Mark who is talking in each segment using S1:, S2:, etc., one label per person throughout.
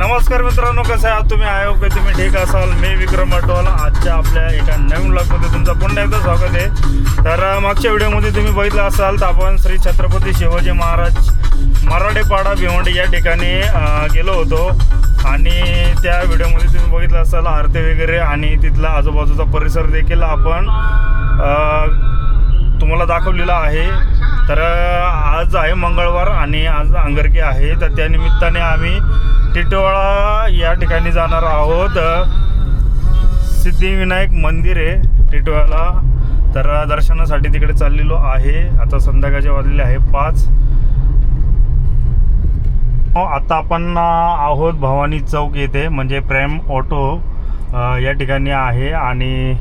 S1: नमस्कार मित्रांनो, कसे आहात तुम्ही? आयो की तुम्ही ठीक असाल. मी विक्रम अटवाला. आजच्या आपल्या एका नवीन ब्लॉगमध्ये तुमचं पुन्हा एकदा स्वागत आहे. तर मागच्या व्हिडिओमध्ये तुम्ही बघितलं असाल तर आपण श्री छत्रपती शिवाजी महाराज मराठेपाडा भिवंडी या ठिकाणी गेलो होतो आणि त्या व्हिडिओमध्ये तुम्ही बघितलं असाल आरती वगैरे आणि तिथला आजूबाजूचा परिसर देखील आपण तुम्हाला दाखवलेला आहे. तर आज आहे मंगळवार आणि आज अंगारकी आहे, तर त्या निमित्ताने आम्ही टिटवाळा या ठिकाणी जाणार आहोत. सिद्धिविनायक मंदिर आहे टिटवाळा, तर दर्शनासाठी तिकडे चाललेलो आहे. आता संध्याकाळचे वाजलेले आहे 5. आता आपण आहोत भवानी चौक येथे, म्हणजे प्रेम ऑटो या ठिकाणी आहे आणि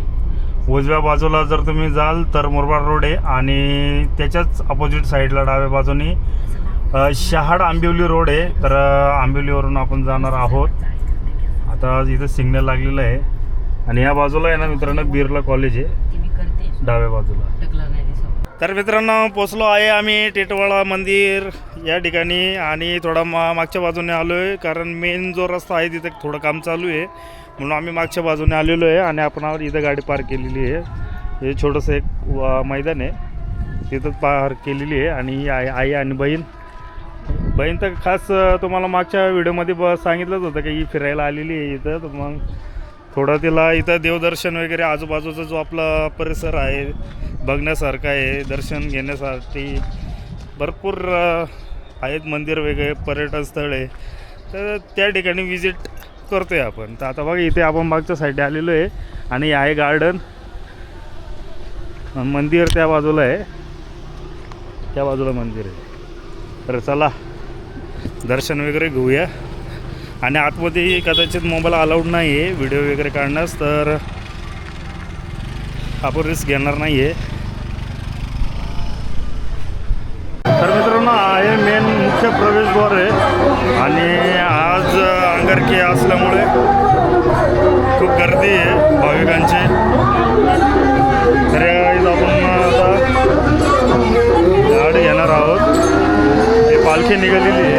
S1: उजव्या बाजूला जर तुम्ही जाल तर मुरबाड रोड आहे आणि त्याच्याच अपोजिट साईडला डाव्या बाजूनी शहाड आंबिवली रोड आहे. तर आंबिवलीवरून आपण जाणार आहोत. आता इथं सिग्नल लागलेलं आहे आणि या बाजूला आहे ना मित्रांनो बिर्ला कॉलेज आहे डाव्या बाजूला. तर मित्रांनो पोचलो आहे आम्ही टिटवाळा मंदिर या ठिकाणी आणि थोडा मागच्या बाजूने आलो आहे, कारण मेन जो रस्ता आहे तिथे थोडं काम चालू आहे म्हणून आम्ही मागच्या बाजूने आलेलो आहे आणि आपण इथं गाडी पार्क केलेली आहे. हे छोटंसं एक मैदान आहे तिथं पार्क केलेली आहे आणि आई आणि बहीण तर खास तुम्हाला मागच्या व्हिडिओमध्ये सांगितलंच होतं की ही फिरायला आलेली आहे इथं. तर मग थोडं तिला इथं देवदर्शन वगैरे आजूबाजूचा जो आपला परिसर आहे बघण्यासारखा आहे, दर्शन घेण्यासाठी भरपूर आहेत मंदिर वगैरे पर्यटन स्थळ आहे, तर त्या ठिकाणी विजिट करतोय आपण. तर आता बघा इथे आपण मागच्या साईडने आलेलो आहे आणि आहे गार्डन, मंदिर त्या बाजूला आहे, त्या बाजूला मंदिर आहे. तर चला दर्शन वगैरे घेऊया आणि आतमध्ये कदाचित मोबाईल अलाउड नाही आहे व्हिडिओ वगैरे काढण्यास, तर आपण रिस्क घेणार नाही आहे. तर मित्रांनो आहे मेन मुख्य प्रवेशद्वार आहे आणि आज अंगारकी असल्यामुळे खूप गर्दी आहे भाविकांची. तर इथं आपण आता गाडी घेणार आहोत. ही पालखी निघालेली आहे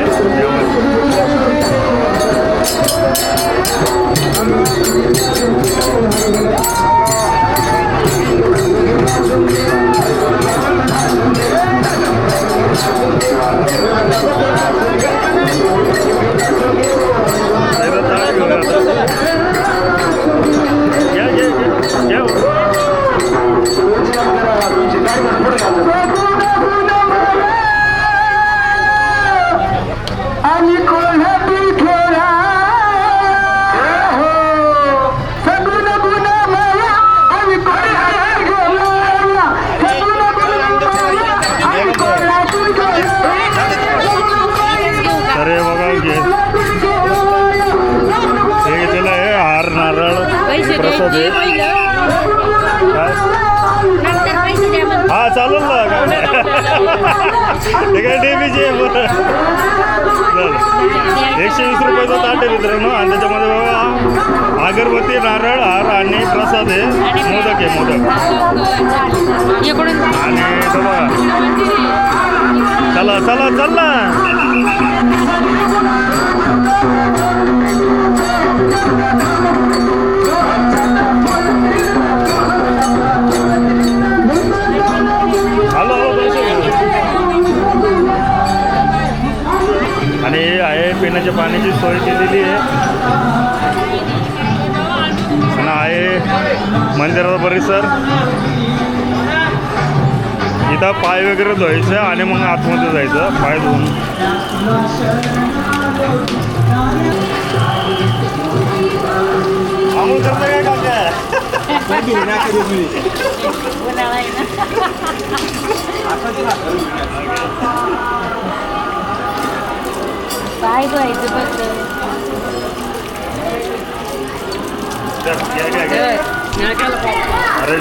S1: हा चालेल ना ते काय डेबीचे 120 रुपयाचा ताट आहे मित्रांनो आणि त्याच्यामध्ये बघा अगरबत्ती, नारळ, हार आणि प्रसाद आहे. मोदक आहे मोदक आणि तो बघा. चला चला चल ना. आणि आहे पिण्याच्या पाण्याची सोय केलेली आहे आणि आहे मंदिराचा परिसर. इथं पाय वगैरे धुवायचं आणि मग आतमध्ये जायचं पाय धुवून. आम्ही करतो काय
S2: पाय धुवायचं फक्त.
S1: अरे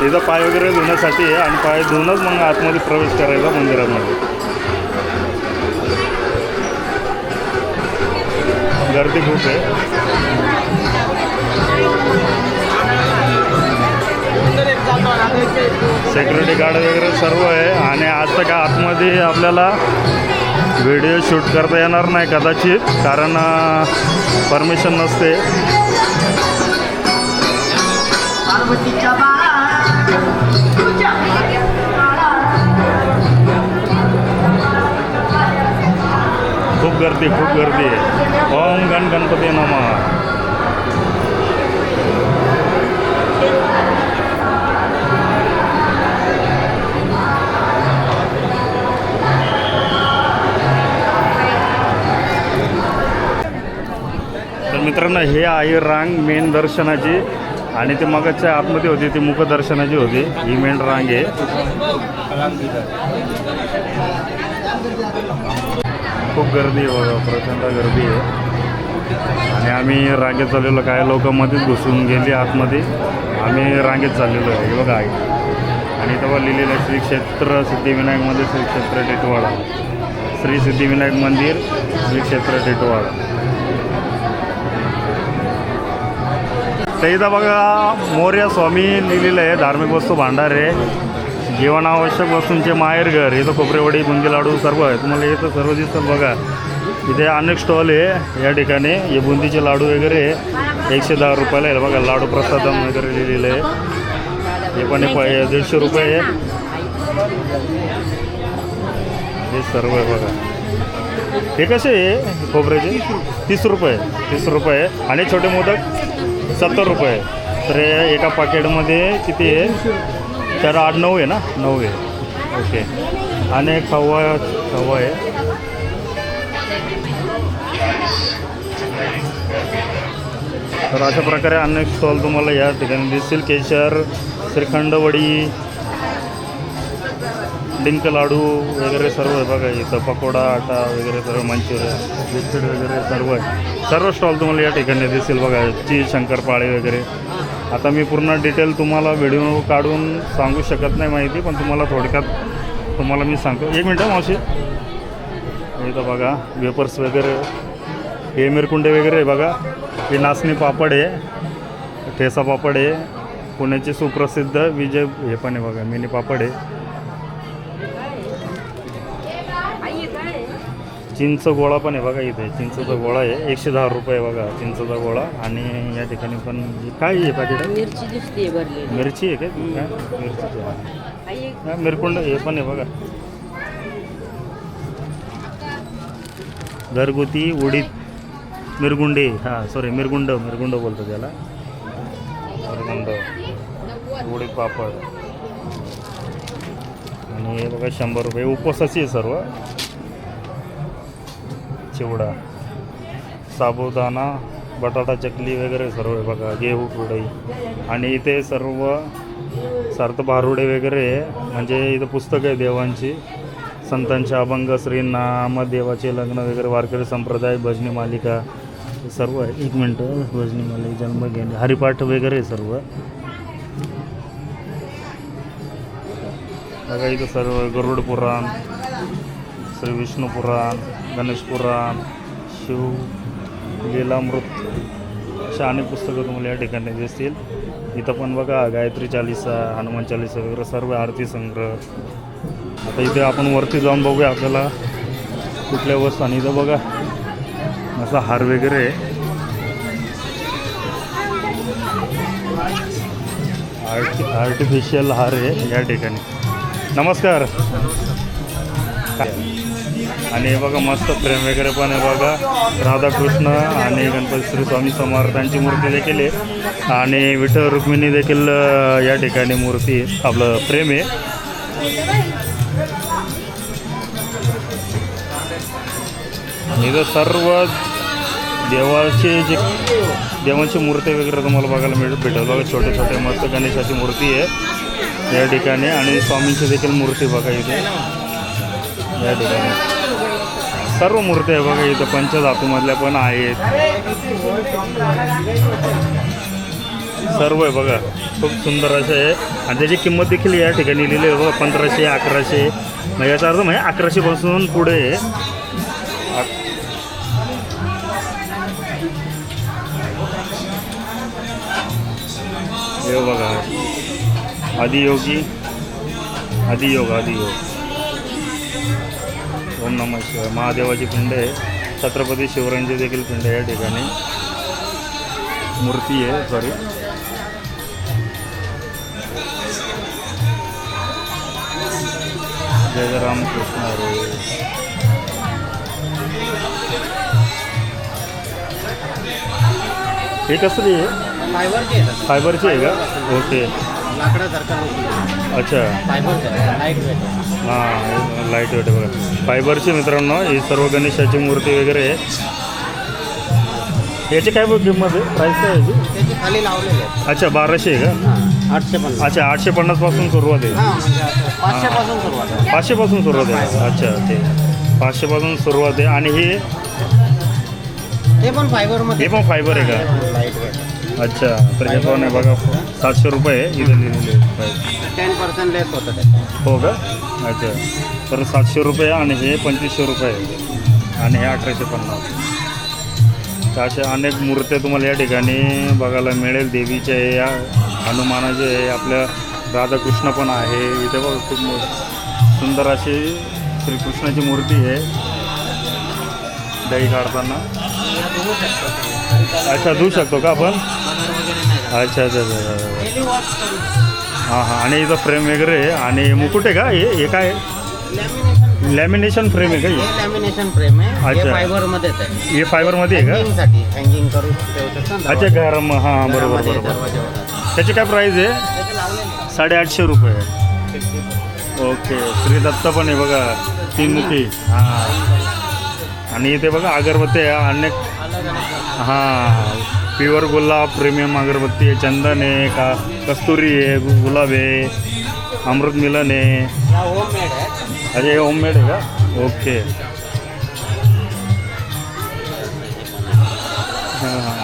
S1: तिथं पाय वगैरे धुण्यासाठी आहे आणि पाय धुवूनच मग आतमध्ये प्रवेश करायचा मंदिरामध्ये. गर्दी खूप आहे. सिक्युरिटी गार्ड वगैरे सर्व आहे आणि आज तर काय आतमध्ये आपल्याला व्हिडिओ शूट करता येणार नाही कदाचित, कारण परमिशन नसते. खूप गर्दी आहे. ओम गणपती नमः. तर मित्रांनो, हे आहे रांग मेन दर्शनाची, आणि ते मगाच्या आतमध्ये होती ती मुखदर्शनाची होती. ही मेन रांग आहे. खूप गर्दी आहे बघा, प्रचंड गर्दी आहे. आणि आम्ही रांगेत चाललेलो. काय लोक मध्येच घुसून गेली आतमध्ये. आम्ही रांगेत चाललेलो आहे. हे बघा आहे. आणि तेव्हा लिहिलेलं आहे श्री क्षेत्र सिद्धिविनायक मंदिर, श्री क्षेत्र टिटवाळा. श्री सिद्धिविनायक मंदिर, श्री क्षेत्र टिटवाळा. तर इथं बघा मोर्या स्वामी लिहिलेलं आहे. धार्मिक वस्तू भांडार आहे. जीवनावश्यक वस्तूंचे माहेरघर. इथं खोबरेवडी, बुंदी लाडू सर्व आहे. तुम्हाला इथं सर्व दिसतं बघा. इथे अनेक स्टॉल आहे या ठिकाणी. हे बुंदीचे लाडू वगैरे 110 रुपयाला आहे बघा. लाडू प्रसादम वगैरे लिहिलेलं आहे. हे पण 150 रुपये आहे. हे सर्व आहे बघा. हे कसे आहे खोबऱ्याचे? 30 रुपये. आणि छोटे मोदक 70 रुपये. तर एका पॅकेटमध्ये किती आहे? 4, 8, 9 आहे ना? 9 आहे. ओके. आणि खवा आहे. तर अशा प्रकारे अनेक स्टॉल तुम्हाला या ठिकाणी दिसतील. केशर, श्रीखंड वडी, डिंक लाडू वगैरे सर्व आहे बघा. इथं पकोडा, आटा वगैरे सर्व, मंचुरियन, बिस्किट वगैरे सर्व आहे. सर्व स्टॉल तुम्हाला या ठिकाणी दिसतील बघा. चीज, शंकरपाळे वगैरे. आता मी पूर्ण डिटेल तुम्हाला व्हिडिओ काढून सांगू शकत नाही माहिती, पण तुम्हाला थोडक्यात तुम्हाला मी सांगतो. 1 मिनटं मावशी. इथं बघा वेपर्स वगैरे, हे मिरकुंडे वगैरे आहे बघा. हे नाचणी पापड आहे, ठेसा पापड आहे. पुण्याचे सुप्रसिद्ध विजय हे पण आहे बघा, मिनी पापड आहे. चिंच गोळा पण आहे बघा. इथे चिंचचा गोळा आहे 110 रुपये बघा. चिंचचा गोळा. आणि या ठिकाणी पण काय आहे पाकिट?
S2: मिरची दिसते भरलेली.
S1: मिरची आहे काय? मिरची आहे. मिरकुंड हे पण आहे बघा. घरगुती उडीद मिरगुंडे. हां सॉरी, मिरगुंड बोलतो त्याला. मिरगुंड, उडीद पापड. आणि हे बघा 100 रुपये. उपवासाची आहे सर्व. चिवडा, साबुदाणा, बटाटा चकली वगैरे सर्व आहे बघा. गेहू कुरडई. आणि इथे सर्व सार्थ भारुडे वगैरे आहे. म्हणजे इथं पुस्तकं आहे देवांची, संतांचे अभंग, श्री नामदेवाचे लग्न वगैरे, वारकरी संप्रदाय, भजनी मालिका सर्व आहे. 1 मिनटं. भजनी मालिका, जन्म घेणे, हरिपाठ वगैरे सर्व बघा. इथं सर्व गरुड पुराण, श्री विष्णू पुराण, गणेश पुराण, शिव लीलामृत, अशा अनेक पुस्तकं तुम्हाला या ठिकाणी दिसतील. इथं पण बघा गायत्री चालिसा, हनुमान चालिसा वगैरे सर्व आरती संग्रह. आता इथे आपण वरती जाऊन बघूया आपल्याला कुठल्या वस्तू. आणि इथं बघा असा हार वगैरे आर्टिफिशियल हार आहे या ठिकाणी. नमस्कार. आणि बघा मस्त फ्रेम वगैरे पण आहे बघा. राधाकृष्ण आणि गणपती श्री स्वामी समर्थांची मूर्ती देखील आहे. आणि विठ्ठल रुक्मिणी देखील या ठिकाणी मूर्ती आपलं फ्रेम आहे. इथं सर्व देवांची मूर्ती वगैरे तुम्हाला बघायला भेटेल बघा. छोटे छोटे मस्त गणेशाची मूर्ती आहे या ठिकाणी. आणि स्वामींची देखील मूर्ती बघा इथे या ठिकाणी. सर्व मूर्ती आहे बघा. इथं पंचधातूमधल्या पण आहेत. सर्व आहे बघा. खूप सुंदर असं आहे. आणि त्याची किंमत देखील या ठिकाणी लिहिली आहे बघा. 1500, 1100. मग याचा अर्थ म्हणजे 1100 पासून पुढे हे बघा. आदियोग. ओम नमः शिवाय. महादेवाची पिंड आहे. छत्रपती शिवरायांची देखील पिंड आहे या ठिकाणी. मूर्ती आहे सॉरी. जय रामकृष्ण हरी. हे कसली आहे? फायबरची आहे का? ओके. अच्छा हां लाईट वेट आहे बघा फायबरची मित्रांनो. ही सर्व गणेशाची मूर्ती वगैरे आहे. याची काय किंमत आहे? प्राईस काय आहे याची?
S2: खाली लावलेले आहेत.
S1: अच्छा 1200 आहे का?
S2: 850.
S1: अच्छा 850 पासून सुरुवात आहे.
S2: 500 पासून सुरुवात आहे.
S1: 500 पासून सुरुवात आहे. अच्छा ते 500 पासून सुरुवात आहे. आणि
S2: ते पण फायबरमध्ये.
S1: हे पण फायबर आहे का?
S2: Lightweight.
S1: अच्छा तर हे पण आहे बघा 700 रुपये आहे इथे लिहिलेले आहे.
S2: 10% लेस होतं त्याचं.
S1: हो का? अच्छा तर 700 रुपये आणि हे 2500 रुपये आहे आणि हे 1850. तर अशा अनेक मूर्त्या तुम्हाला या ठिकाणी बघायला मिळेल. देवीचे आहे, या हनुमानाचे आहे, आपल्या राधाकृष्ण पण आहे इथे बघा. खूप सुंदर अशी श्रीकृष्णाची मूर्ती आहे दही काढताना. अच्छा धुवू शकतो का आपण? अच्छा अच्छा अच्छा हां हां. आणि इथं फ्रेम वगैरे आहे आणि मुकुट आहे का? हे काय आहे? लॅमिनेशन फ्रेम आहे का?
S2: लॅमिनेशन फ्रेम आहे.
S1: अच्छा.
S2: फायबरमध्येच आहे.
S1: हे फायबरमध्ये आहे का?
S2: हँगिंग करू ठेवू शकतो.
S1: अच्छा गरम हां बरोबर बरोबर. त्याची काय प्राईस आहे? 850 रुपये. ओके. श्री दत्त पण आहे बघा 3 मुखी. हां आणि इथे बघा अगरबत्ती आहे अनेक. हां प्युअर गुलाब प्रीमियम अगरबत्ती आहे. चंदन आहे का कस्तुरी आहे गुलाब आहे अमृत मिलन आहे.
S2: होममेड आहे.
S1: अरे हे होममेड आहे का? ओके. हां हां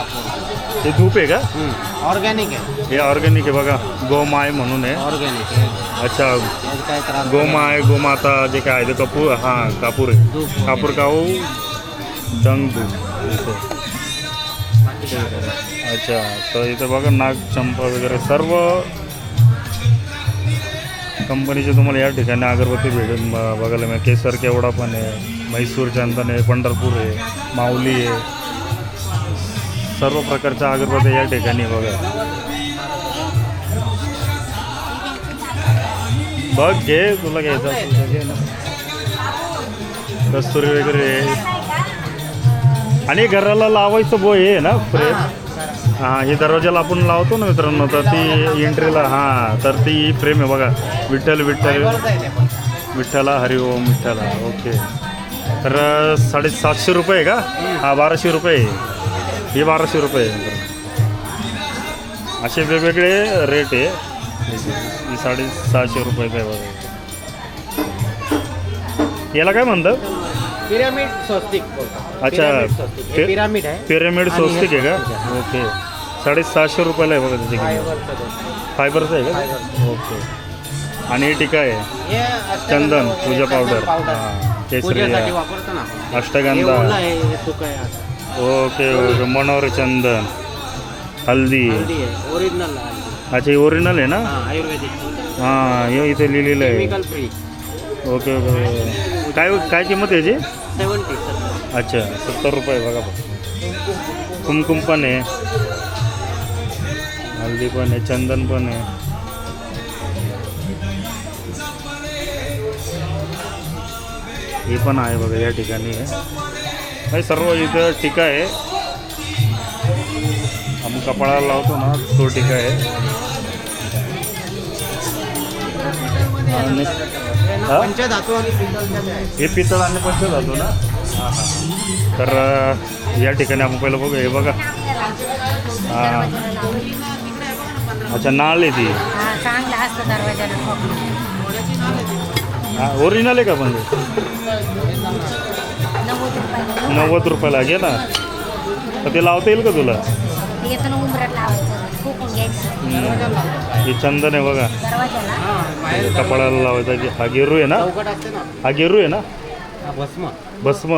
S1: हे धूप आहे का?
S2: ऑर्गॅनिक आहे.
S1: हे ऑर्गॅनिक आहे बघा. गोमाय म्हणून आहे.
S2: ऑर्गॅनिक आहे.
S1: अच्छा
S2: काय त्रास
S1: गोमाय गोमाता जे काय आहे ते कपूर. हां कापूर आहे. कापूर काऊ दंग धूप. अच्छा तर इथे बघा नाग चंपा वगैरे सर्व कंपनीचे तुम्हाला या ठिकाणी अगरबत्ती भेटून बघायला मिळेल. केसर केवढा पण आहे, म्हैसूर चंदन आहे, पंढरपूर आहे, माऊली आहे. सर्व प्रकारच्या अगरबत्त्या या ठिकाणी बघा. बघ घे तुला घ्यायचं असेल तर घे ना. कस्तुरी वगैरे आहे. आणि घराला लावायचं बो हे ना फ्रेम. हां हे दरवाजाला आपण लावतो ना मित्रांनो तर ती एंट्रीला. हां तर ती फ्रेम आहे बघा. विठ्ठल विठ्ठल विठ्ठला हरिओम विठ्ठला. ओके तर 750 रुपये आहे का? हा 1200 रुपये. हे 1200 रुपये आहे. असे वेगवेगळे रेट आहे. ही 650 रुपये आहे बघा. याला काय म्हणतात?
S2: पिरामिड स्वस्तिक.
S1: अच्छा
S2: पिरामिड आहे.
S1: पिरामिड स्वस्तिक आहे का? ओके 750 रुपयाला आहे बघा त्याची किंमत. फायबरचं आहे का? ओके. आणि हे टीका आहे चंदन पूजा पावडर. हां केसरी अष्टगंधा. ओके ओके मनोहर चंदन हल्दी.
S2: ओरिजिनल.
S1: अच्छा हे ओरिजिनल आहे ना?
S2: आयुर्वेदिक.
S1: हां हे इथे लिहिलेलं आहे.
S2: Chemical free.
S1: Okay okay. काय किंमत आहे याची?
S2: 70.
S1: अच्छा 70 रुपये बघा. कुमकुम पण आहे, हल्दी पण आहे, चंदन पण आहे. हे पण आहे बघा या ठिकाणी आहे. सर्व इथं टीका आहे. आपण कपाळाला लावतो ना तो टीका आहे. आणि
S2: पंचधातू आणि
S1: हे पितळ आणि पंचधातू ना. हां हां तर या ठिकाणी आपण पहिलं बघू. हे बघा. हां अच्छा नाळ आहे ती. हां ओरिजिनल आहे का? पण 90 रुपयाला घे ना. तर ते लावता येईल का तुला? हे चंदन आहे बघा कपाळाला लावायचा. हा गेरू आहे ना? हा गेरू आहे ना?
S2: भस्म.
S1: भस्म.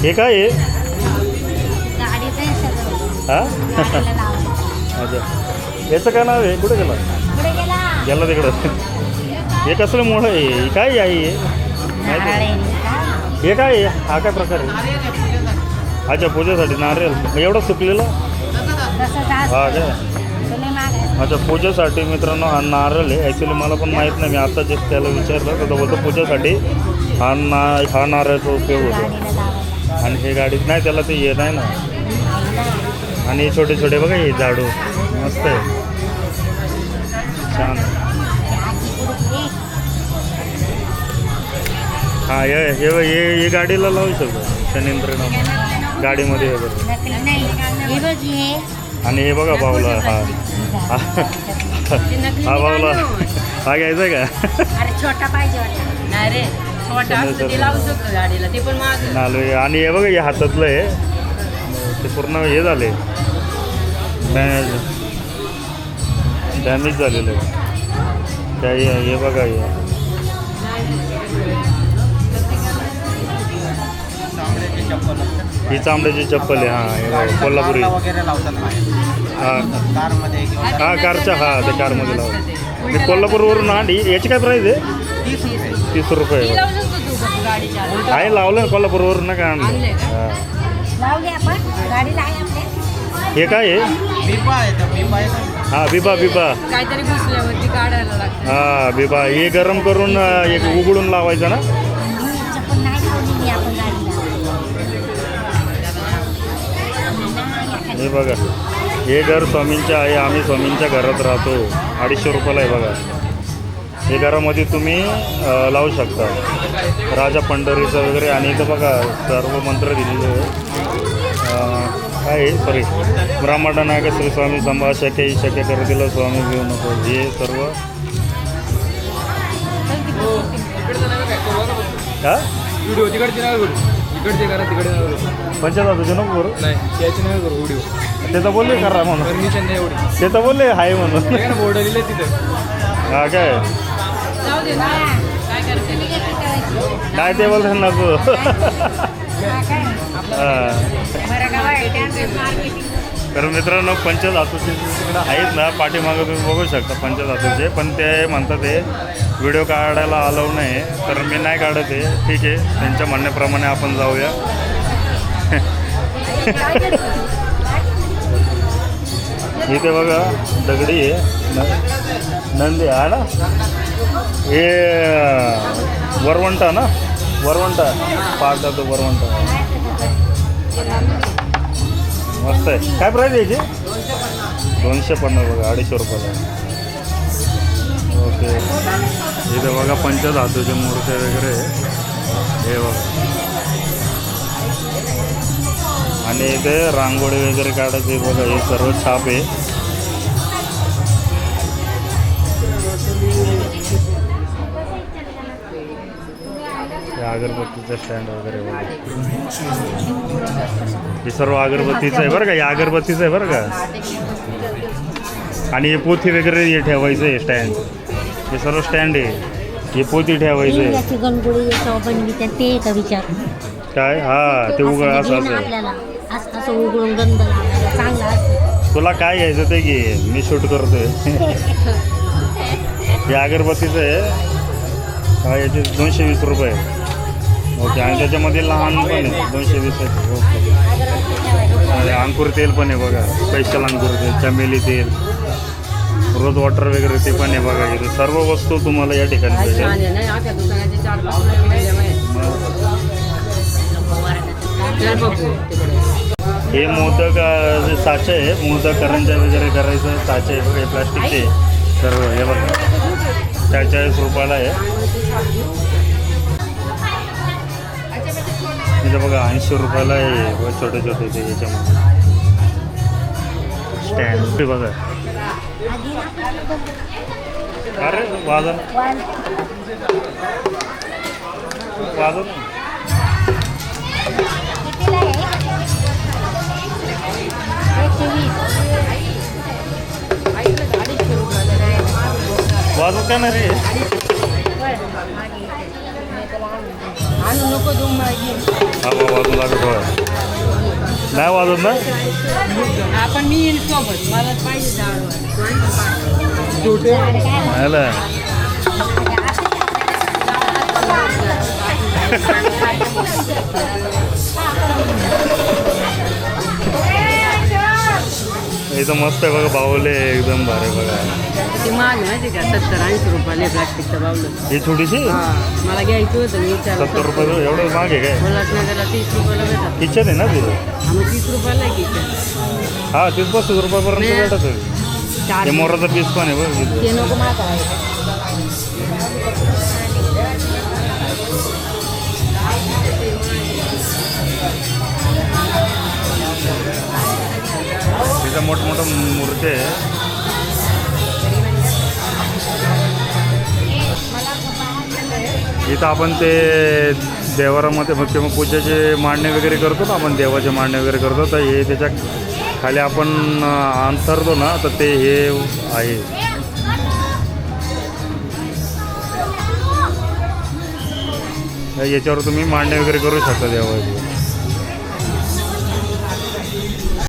S1: हे काय आहे? हां अच्छा याचं काय नाव आहे? कुठे गेला? गेला तिकडं. हे कसलं मोठं आहे? हे काय आहे हे? माहिती आहे? हे काय आहे? हा काय प्रकार आहे? अच्छा, पूजेसाठी नारळ एवढं सुकलेलं. हा काय? अच्छा, पूजेसाठी मित्रांनो हा नारळ आहे. ॲक्च्युली मला पण माहीत नाही, मी आता जस्ट त्याला विचारलं तर तो बोलतो पूजेसाठी हा नारळाचा उपयोग होतो. आणि हे गाडीत नाही, त्याला ते ये नाही ना. आणि हे छोटे छोटे बघा, हे झाडू मस्त आहे, छान. हां, हे गाडीला लावू शकतो शनींद्र गाडीमध्ये वगैरे. आणि हे बघा बावला. हा हा बावला हा घ्यायचा आहे का?
S3: छोटा पाहिजे
S1: नालो. आणि हे बघा हे हातातलं आहे, ते पूर्ण हे झाले, डॅमेज झालेलं आहे. त्या हे बघा हे ही चांबड्याची चप्पल आहे. हां, कोल्हापुरी
S2: वगैरे लावतात
S1: हां
S2: कारमध्ये
S1: हां कारच्या. हां, ते कारमध्ये लावतात. मी कोल्हापूरवरून आणली. याची काय प्राईस आहे? 30 रुपये. आहे लावलं ना कोल्हापूरवरून ना काय आणलं. हे काय आहे?
S2: बिबा आहे, बिबा आहे.
S1: हां, बिबा
S3: काहीतरी घुसल्यावरती काढायला लागतं.
S1: हां, बिबा. हे गरम करून एक उघडून लावायचं ना. हे बघा, हे घर स्वामींचं आहे. आम्ही स्वामींच्या घरात राहतो. 250 रुपयाला आहे बघा. हे घरामध्ये तुम्ही लावू शकता, राजा पंढरीचं वगैरे. आणि इथं बघा सर्व मंत्र दिलेले आहे. काय आहे? सॉरी, ब्राह्मण नायक श्री स्वामी संभा शक्य शक्य करतील स्वामी घेऊ नको. हे सर्व हा पंचायत तुझे नको करू. ते तर बोलले करा म्हणून. ते तर बोलले आहे म्हणून. हा काय काय ते बोलतात नको. तर मित्रांनो, पंचधातूचे तिकडे आहेत ना पाठीमागं, तुम्ही बघू शकता पंचधातूचे. पण ते म्हणतात ते व्हिडिओ काढायला अलाव नाही, तर मी नाही काढत आहे. ठीक आहे, त्यांच्या म्हणण्याप्रमाणे आपण जाऊया. इथे बघा दगडी आहे, नंदी आहे ना. हे वरवंटा ना, वरवंटा पाहता तो वरवंटा. मस्त आहे. काय प्राईज आहे याची? 250 बघा, 250 रुपयाला. ओके. इथे बघा पंचधातूचे मूर्ती वगैरे हे बघा. आणि इथे रांगोळी वगैरे काढायचे बघा. हे सर्व छाप आहे. अगरबत्तीचं स्टँड वगैरे बघा. हे सर्व अगरबत्तीचं आहे बरं का. हे अगरबत्तीचं आहे बरं का. आणि हे पोथी वगैरे हे ठेवायचं आहे स्टँड. हे सर्व स्टँड आहे. हे पोथी ठेवायचं आहे. काय? हां, ते उघड असं
S3: उघडून गंध चांगला असतं.
S1: तुला काय घ्यायचं ते घे, मी शूट करतोय. हे अगरबत्तीचं आहे. हा, याचे 220 रुपये. ओके. आणि त्याच्यामध्ये लहान पण आहे 220. ओके. अंकुर तेल पण आहे बघा, स्पेशल अंकुर तेल, चमेली तेल, रोज वॉटर वगैरे ते पण आहे बघा. इथे सर्व वस्तू तुम्हाला या ठिकाणी भेटेल. हे मोदक साचे आहे. मोदक करंजा वगैरे करायचं साचे आहे बघा. हे प्लास्टिकचे सर्व. हे बघा 40 रुपयाला आहे. इथे बघा 80 रुपयाला आहे छोटे छोटे ते याच्यामध्ये स्टँड. बघा अरे वाजन वाजन वाजत काय नाही रे. हा वाजू लागत होय. नाही वाजत ना.
S3: आपण मी येईल सोबत मला पाहिजे.
S1: आला. इथं मस्त आहे बघा बाहुले एकदम भारी बघा.
S3: ते महाग माहिती का 70-80 रुपयाला प्लास्टिकचं बावलं.
S1: ही छोटीशी
S3: मला घ्यायचं होतं मी
S1: 70 रुपये एवढं महाग आहे काय?
S3: उल्हासनगरला 30 रुपयाला भेटत.
S1: किचन आहे ना तिथे?
S3: आम्ही 30 रुपयाला आहे किचन.
S1: हा 30-35 रुपयापर्यंत भेटत आहे. हे मोराचा पीस पण आहे बघ.
S3: ते नको मला
S1: तिथं मोठमोठं मूर्ती आहे. इथं आपण ते देवारामध्ये किंवा पूजेचे मांडणे वगैरे करतो ना आपण, देवाचे मांडणे वगैरे करतो, तर हे त्याच्या खाली आपण अंतरतो ना, तर ते हे आहे. याच्यावर तुम्ही मांडणे वगैरे करू शकता देवाचे.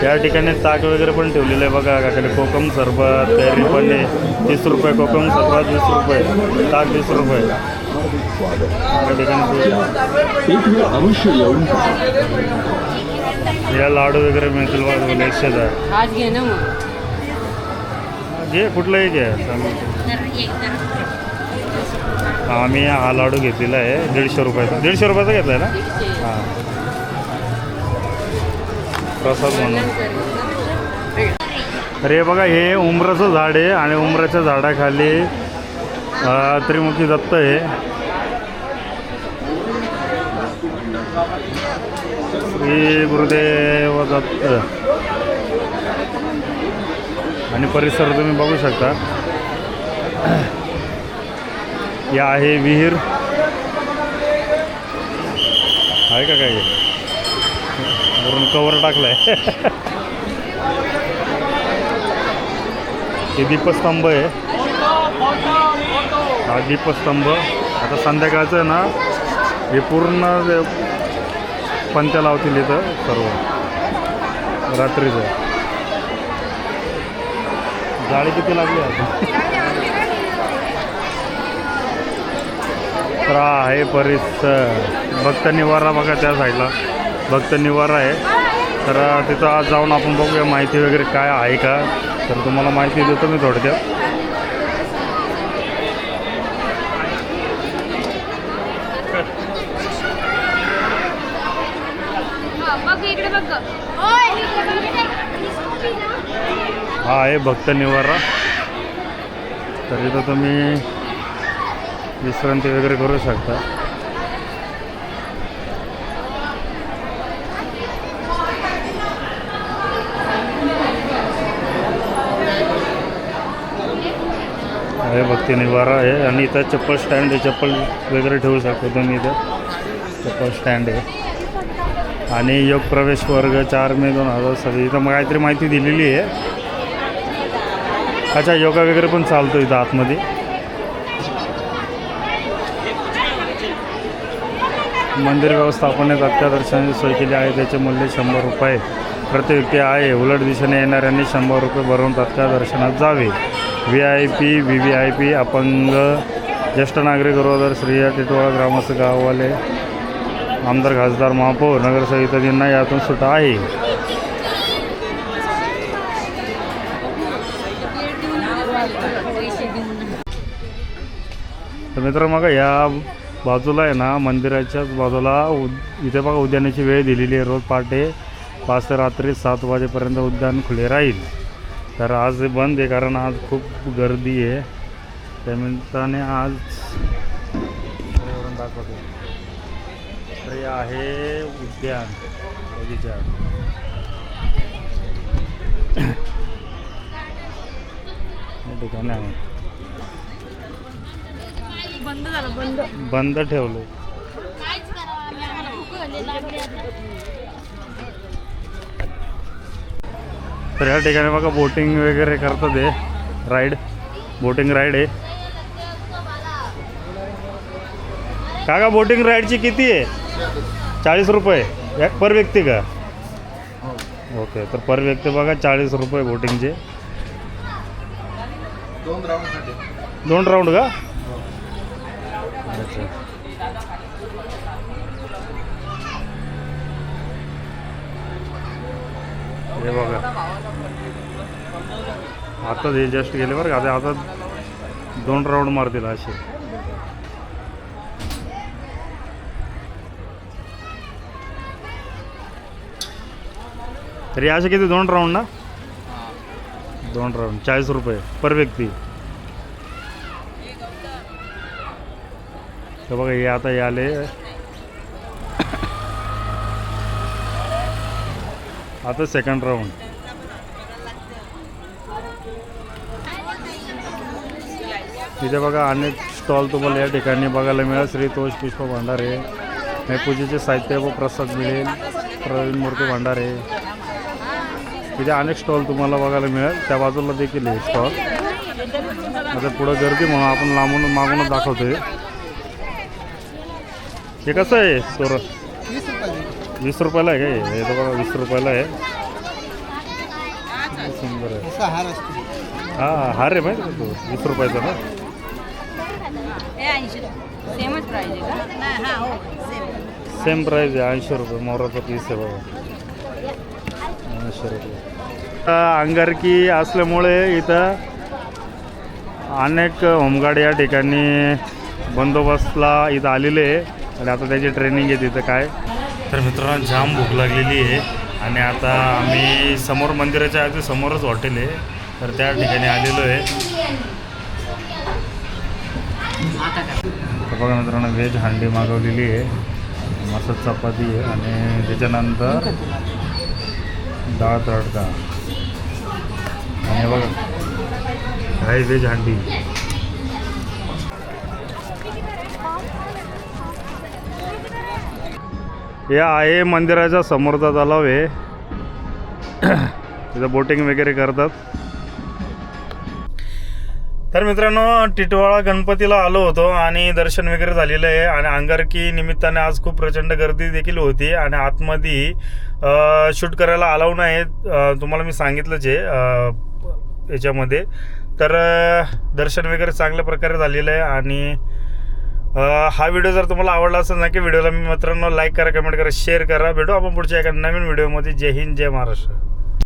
S1: या ठिकाणी ताक वगैरे पण ठेवलेलं आहे बघा. काकडे कोकम सरबत कैरी पण आहे 30 रुपये, कोकम सरबत 20 रुपये, ताक 20 रुपये. या ठिकाणी
S4: अवश्य येऊन
S1: या लाडू वगैरे मिळतील बघा. 110
S3: आज घे ना मग.
S1: घे कुठलंही घ्या. आम्ही हा लाडू घेतलेला आहे 150 रुपयाचा. 150 रुपयाचा घेतला आहे ना. हां प्रसाद म्हणून. तर हे बघा हे उंबराचं झाड आहे आणि उंबराच्या झाडाखाली त्रिमुखी दत्त आहे. श्री गुरुदेव दत्त. आणि परिसर तुम्ही बघू शकता. या आहे विहीर आहे का काय? वरून कवर टाकलाय. हे दीपस्तंभ आहे. हा दीपस्तंभ आता संध्याकाळचं आहे ना, हे पूर्ण पंत्या लावतील इथं सर्व रात्रीचं. जाळी किती लागली आता. तर आहे परिसर. भक्त निवारा बघा त्या साईडला भक्त निवारा आहे. तर तिथं आज जाऊन आपण बघूया माहिती वगैरे काय आहे का. तर तुम्हाला माहिती देतो मी थोडक्यात. हा आहे भक्त निवारा. तर इथं तुम्ही विश्रांती वगैरे करू शकता. हे भक्ती निवारा आहे. आणि इथं चप्पल स्टँड आहे. चप्पल वगैरे ठेवू शकतो तुम्ही. इथं चप्पल स्टँड आहे. आणि योग प्रवेश वर्ग 4 मे 2020. इथं मग काहीतरी माहिती दिलेली आहे. अच्छा योगा वगैरे पण चालतो इथं आतमध्ये. मंदिर व्यवस्थापनाने तत्काळ दर्शनाची सोय केली आहे. त्याचे मूल्य 100 रुपये प्रति व्यक्ती आहे. उलट दिशेने येणाऱ्यांनी 100 रुपये भरून तत्काळ दर्शनात जावे. VIP VVIP अपंग ज्येष्ठ नागरिक गरोदर स्त्रिया टिटवाळा ग्रामस्थ गाववाले आमदार खासदार महापौर नगरसेवक इत्यादींना यातून सुट आहे. तर मित्र मग या बाजूला आहे ना, मंदिराच्याच बाजूला इथे बघा उद्यानाची वेळ दिलेली आहे. रोज पहाटे 5 ते रात्री 7 वाजेपर्यंत उद्यान खुले राहील. तर आज बंद आहे कारण आज खूप गर्दी आहे. त्यानिमित्ताने आज दाखवतो. तर हे आहे उद्यान बगीचा. या ठिकाणी आहे बंद ठेवलं. तर या ठिकाणी बघा बोटिंग वगैरे करतात. ते राईड बोटिंग राईड आहे. काका बोटिंग राईडची किती आहे? 40 रुपये पर व्यक्ती का? ओके. तर पर व्यक्ती बघा 40 रुपये बोटिंगचे. 2 राऊंड का? अच्छा. हे बघा आता हे जस्ट गेले बरं का. आता 2 राऊंड मारतील असे. तरी असे किती 2 राऊंड ना? 2 राऊंड 40 रुपये पर व्यक्ती. तर बघा हे आता हे आले. आता 2nd राऊंड. तिथे बघा अनेक स्टॉल तुम्हाला या ठिकाणी बघायला मिळेल. श्री तोष पुष्प भांडारे, हे पूजेचे साहित्य व प्रसाद मिळेल. प्रवीण मूर्ती भांडारे, तिथे अनेक स्टॉल तुम्हाला बघायला मिळेल. त्या बाजूला देखील आहे स्टॉल. आता पुढं गर्दी म्हणून आपण लांबून मागूनच दाखवतोय. हे कसं आहे सोर? 20 रुपयाला आहे का हे? तर बघा 20 रुपयाला आहे. सुंदर आहे. हां हार आहे माहिती का तो 20 रुपयाचा ना. सेम प्राईज आहे 80 रुपये. मोराचा पीस आहे बघा 80 रुपये. अंगारकी असल्यामुळे इथं अनेक होमगार्ड या ठिकाणी बंदोबस्तला इथं आलेले आहे आणि आता त्याची ट्रेनिंग आहे तिथं काय. तर मित्रांनो जाम भूक लागलेली आहे आणि आता आम्ही समोर मंदिराच्या अगदी समोरच हॉटेल आहे तर त्या ठिकाणी आलेलो आहे. तर बघा मित्रांनो व्हेज हांडी मागवलेली आहे. मस्त चपाती आहे आणि त्याच्यानंतर डाळ तडका आणि बघा हाय व्हेज हांडी. हे आहे मंदिराच्या समोरचा तलाव आहे. तिथं बोटिंग वगैरे करतात. तर मित्रांनो टिटवाळा गणपतीला आलो होतो आणि दर्शन वगैरे झालेलं आहे आणि अंगारकी निमित्ताने आज खूप प्रचंड गर्दी देखील होती आणि आतमध्ये शूट करायला अलाव नाही. तुम्हाला मी सांगितलंच आहे याच्यामध्ये. तर दर्शन वगैरे चांगल्या प्रकारे झालेलं आहे आणि हा व्हिडिओ जर तुम्हाला आवडला असेल ना की व्हिडिओला मी मित्रांनो लाईक करा, कमेंट करा, शेअर करा. भेटू आपण पुढच्या एका नवीन व्हिडिओमध्ये. जय हिंद, जय महाराष्ट्र.